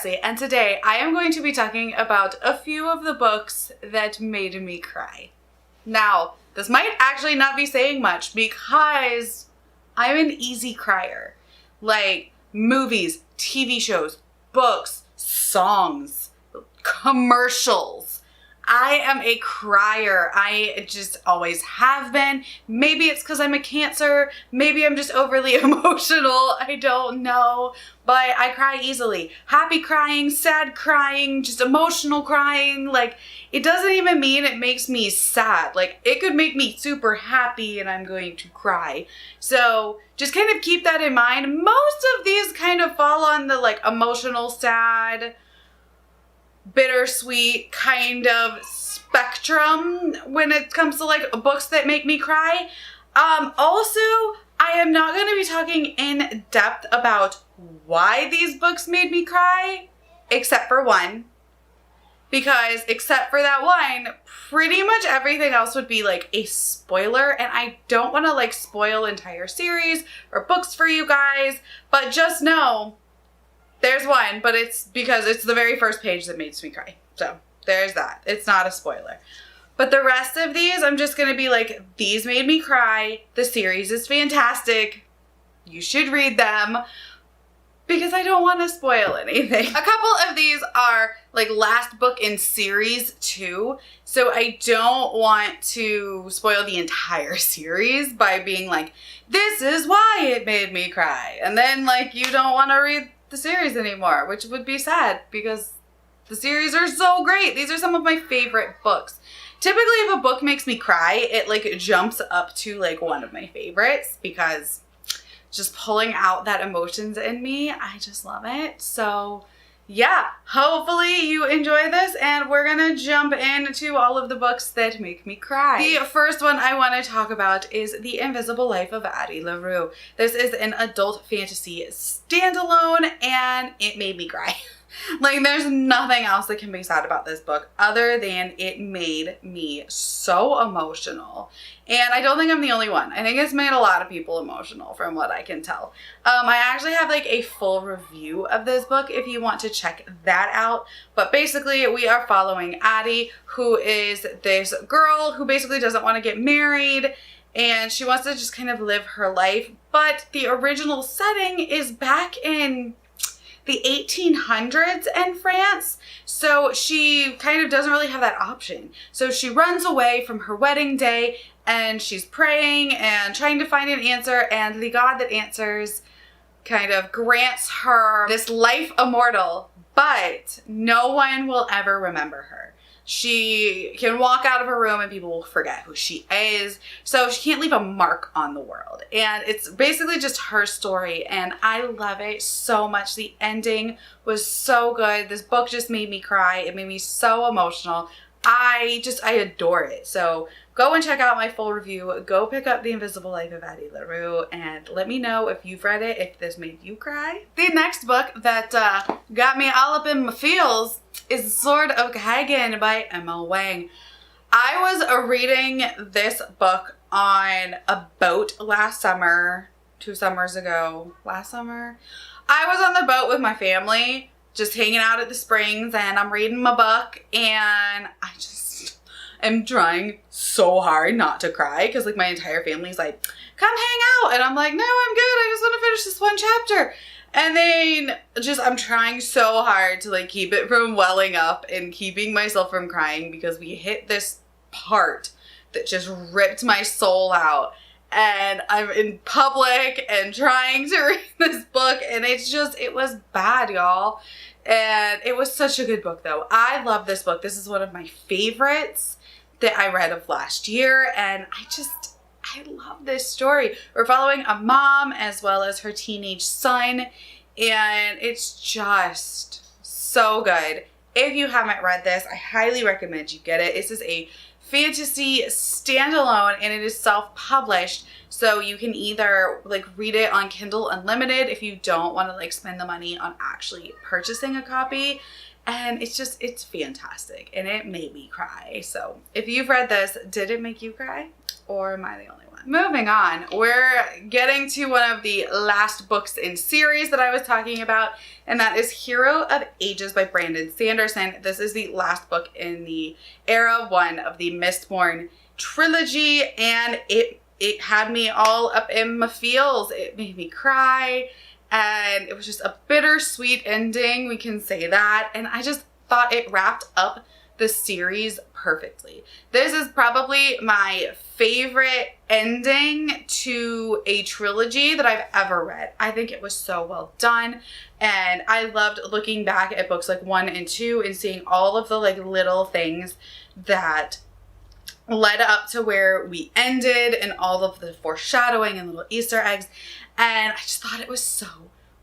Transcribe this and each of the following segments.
Jessie, and today I am going to be talking about a few of the books that made me cry. Now, this might actually not be saying much because I'm an easy crier. Like movies, TV shows, books, songs, commercials. I am a crier. I just always have been. Maybe it's because I'm a Cancer. Maybe I'm just overly emotional. I don't know. But I cry easily. Happy crying, sad crying, just emotional crying. Like, it doesn't even mean it makes me sad. Like, it could make me super happy and I'm going to cry. So just kind of keep that in mind. Most of these kind of fall on the like emotional, sad, bittersweet kind of spectrum when it comes to like books that make me cry. Also, I am not going to be talking in depth about why these books made me cry, except for one. Because except for that one, pretty much everything else would be like a spoiler, and I don't want to like spoil entire series or books for you guys, but just know there's one, but it's because it's the very first page that makes me cry. So there's that. It's not a spoiler. But the rest of these, I'm just going to be like, these made me cry. The series is fantastic. You should read them because I don't want to spoil anything. A couple of these are like last book in series 2. So I don't want to spoil the entire series by being like, this is why it made me cry. And then like you don't want to read the series anymore, which would be sad because the series are so great. These are some of my favorite books. Typically, if a book makes me cry, it like jumps up to like one of my favorites because just pulling out that emotions in me, I just love it. So yeah, hopefully you enjoy this, and we're gonna jump into all of the books that make me cry. The first one I want to talk about is The Invisible Life of Addie LaRue. This is an adult fantasy standalone, and it made me cry. Like, there's nothing else that can be said about this book other than it made me so emotional. And I don't think I'm the only one. I think it's made a lot of people emotional from what I can tell. I actually have like a full review of this book if you want to check that out. But basically we are following Addie, who is this girl who basically doesn't want to get married and she wants to just kind of live her life. But the original setting is back in the 1800s in France, so she kind of doesn't really have that option. So she runs away from her wedding day and she's praying and trying to find an answer, and the God that answers kind of grants her this life immortal, but no one will ever remember her. She can walk out of her room and people will forget who she is. So she can't leave a mark on the world. And it's basically just her story. And I love it so much. The ending was so good. This book just made me cry. It made me so emotional. I adore it. So go and check out my full review. Go pick up The Invisible Life of Addie LaRue and let me know if you've read it, if this made you cry. The next book that got me all up in my feels is Sword of Gan by Emma Wang. I was reading this book on a boat last summer, 2 summers ago. Last summer? I was on the boat with my family, just hanging out at the springs, and I'm reading my book, and I just am trying so hard not to cry because like my entire family's like, come hang out, and I'm like, no, I'm good, I just want to finish this one chapter. And then just I'm trying so hard to like keep it from welling up and keeping myself from crying because we hit this part that just ripped my soul out. And I'm in public and trying to read this book, and it was bad, y'all. And it was such a good book though. I love this book. This is one of my favorites that I read of last year, and I love this story. We're following a mom as well as her teenage son, and it's just so good. If you haven't read this, I highly recommend you get it. This is a fantasy standalone, and it is self-published, so you can either like read it on Kindle Unlimited if you don't want to like spend the money on actually purchasing a copy. And it's fantastic, and it made me cry. So if you've read this, did it make you cry, or am I the only one? moving on, we're getting to one of the last books in series that I was talking about, and that is Hero of Ages by Brandon Sanderson. This is the last book in the era 1 of the Mistborn trilogy, and it had me all up in my feels. It made me cry, and it was just a bittersweet ending, we can say that, and I just thought it wrapped up the series perfectly. This is probably my favorite ending to a trilogy that I've ever read. I think it was so well done, and I loved looking back at books like 1 and 2 and seeing all of the like little things that led up to where we ended and all of the foreshadowing and little Easter eggs, and I just thought it was so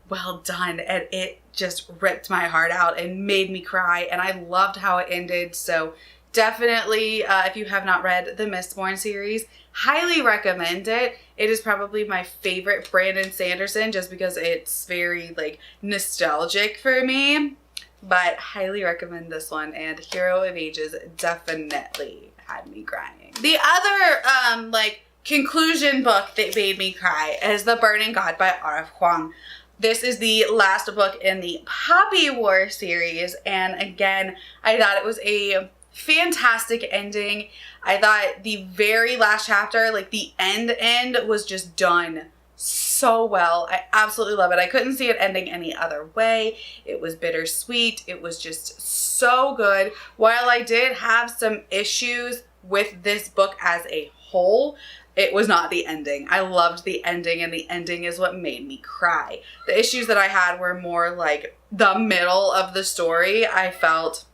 well done, and it just ripped my heart out and made me cry, and I loved how it ended. So definitely, if you have not read the Mistborn series, highly recommend it. It is probably my favorite Brandon Sanderson just because it's very like nostalgic for me, but highly recommend this one, and Hero of Ages definitely had me crying. The other like conclusion book that made me cry is The Burning God by R.F. Kuang. This is the last book in the Poppy War series, and again, I thought it was a fantastic ending. I thought the very last chapter, like the end was just done so well. I absolutely love it. I couldn't see it ending any other way. It was bittersweet. It was just so good. While I did have some issues with this book as a whole, it was not the ending. I loved the ending, and the ending is what made me cry. The issues that I had were more like the middle of the story. I felt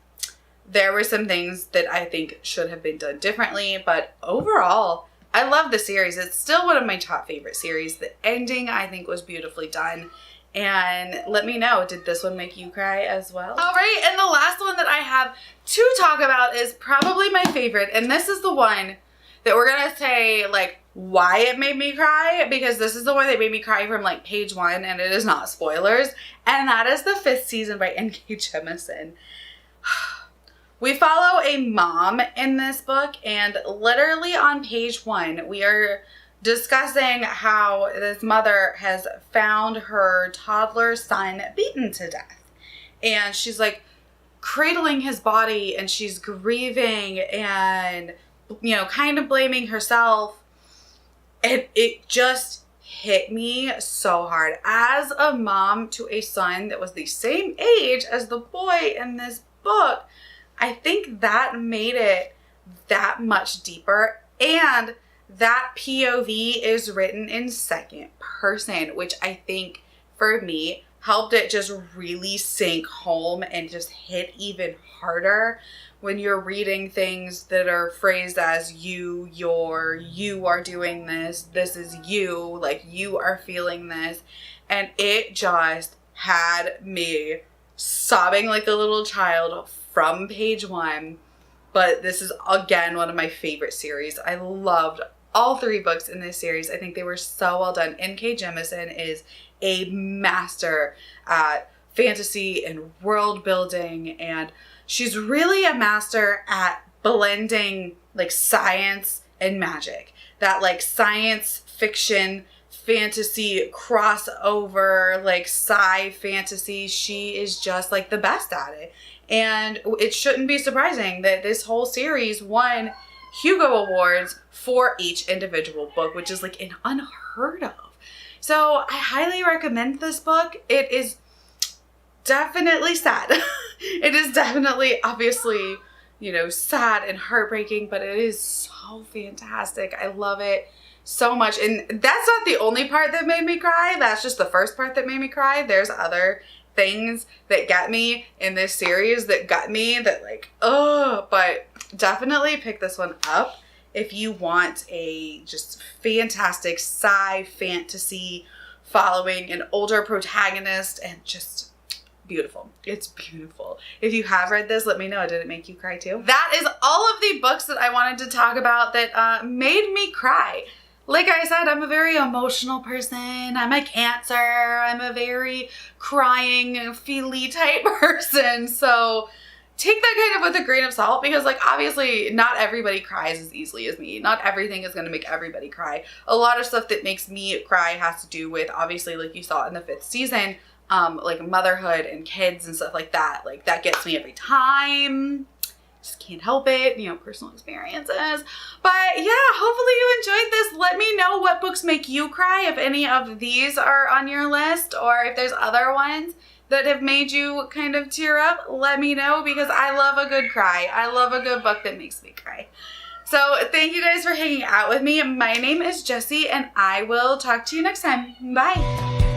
there were some things that I think should have been done differently, but overall, I love the series. It's still one of my top favorite series. The ending, I think, was beautifully done. And let me know, did this one make you cry as well? All right, and the last one that I have to talk about is probably my favorite, and this is the one that we're gonna say like why it made me cry, because this is the one that made me cry from like page 1, and it is not spoilers, and that is The Fifth Season by N.K. Jemisin. We follow a mom in this book, and literally on page 1 we are discussing how this mother has found her toddler son beaten to death, and she's like cradling his body, and she's grieving and, you know, kind of blaming herself. And it just hit me so hard. As a mom to a son that was the same age as the boy in this book, I think that made it that much deeper. And that POV is written in second person, which I think for me helped it just really sink home and just hit even harder when you're reading things that are phrased as you are doing this, this is you, like you are feeling this. And it just had me sobbing like a little child from page 1. But this is again one of my favorite series. I loved all 3 books in this series. I think they were so well done. N.K. Jemisin is a master at fantasy and world building, and she's really a master at blending like science and magic. That like science fiction, fantasy crossover, like sci fantasy. She is just like the best at it. And it shouldn't be surprising that this whole series won Hugo Awards for each individual book, which is like an unheard of. So I highly recommend this book. It is definitely sad. It is definitely, obviously, you know, sad and heartbreaking, but it is so fantastic. I love it so much. And that's not the only part that made me cry. That's just the first part that made me cry. There's other things that got me in this series that got me that like, oh, but definitely pick this one up if you want a just fantastic sci fantasy following an older protagonist, and just beautiful. It's beautiful. If you have read this, let me know. Did it make you cry too? That is all of the books that I wanted to talk about that made me cry. Like I said, I'm a very emotional person. I'm a Cancer. I'm a very crying, feely type person. So take that kind of with a grain of salt, because like obviously not everybody cries as easily as me. Not everything is going to make everybody cry. A lot of stuff that makes me cry has to do with, obviously, like you saw in the 5th season, like motherhood and kids and stuff like that. Like that gets me every time. Just can't help it, you know, personal experiences. But yeah, hopefully you enjoyed this. Let me know what books make you cry, if any of these are on your list, or if there's other ones that have made you kind of tear up. Let me know, because I love a good cry. I love a good book that makes me cry. So thank you guys for hanging out with me. My name is Jessie, and I will talk to you next time. Bye.